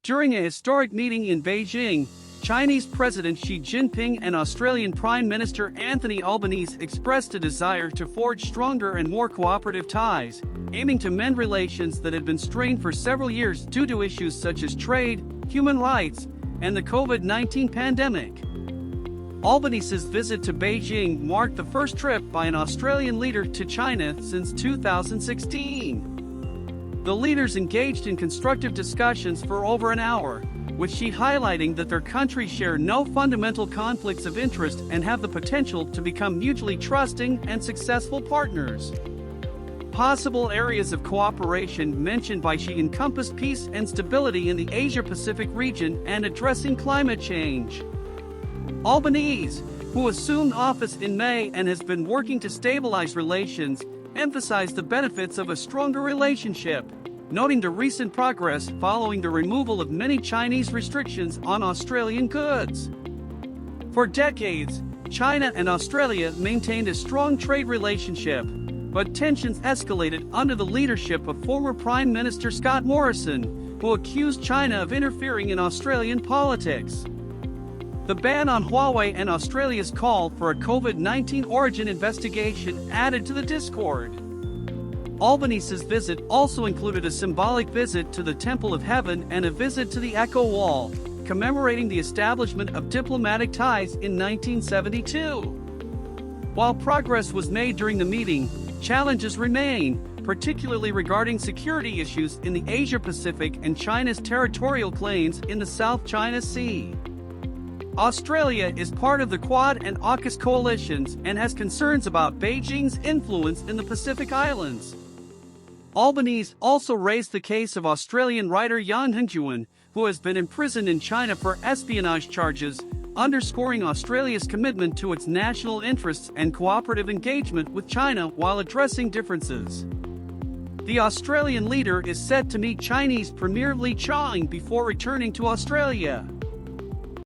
During a historic meeting in Beijing, Chinese President Xi Jinping and Australian Prime Minister Anthony Albanese expressed a desire to forge stronger and more cooperative ties, aiming to mend relations that had been strained for several years due to issues such as trade, human rights, and the COVID-19 pandemic. Albanese's visit to Beijing marked the first trip by an Australian leader to China since 2016. The leaders engaged in constructive discussions for over an hour, with Xi highlighting that their countries share no fundamental conflicts of interest and have the potential to become mutually trusting and successful partners. Possible areas of cooperation mentioned by Xi encompass peace and stability in the Asia-Pacific region and addressing climate change. Albanese, who assumed office in May and has been working to stabilize relations, emphasized the benefits of a stronger relationship, noting the recent progress following the removal of many Chinese restrictions on Australian goods. For decades, China and Australia maintained a strong trade relationship, but tensions escalated under the leadership of former Prime Minister Scott Morrison, who accused China of interfering in Australian politics. The ban on Huawei and Australia's call for a COVID-19 origin investigation added to the discord. Albanese's visit also included a symbolic visit to the Temple of Heaven and a visit to the Echo Wall, commemorating the establishment of diplomatic ties in 1972. While progress was made during the meeting, challenges remain, particularly regarding security issues in the Asia-Pacific and China's territorial claims in the South China Sea. Australia is part of the Quad and AUKUS coalitions and has concerns about Beijing's influence in the Pacific Islands. Albanese also raised the case of Australian writer Yan Hengjuan, who has been imprisoned in China for espionage charges, underscoring Australia's commitment to its national interests and cooperative engagement with China while addressing differences. The Australian leader is set to meet Chinese Premier Li Qiang before returning to Australia.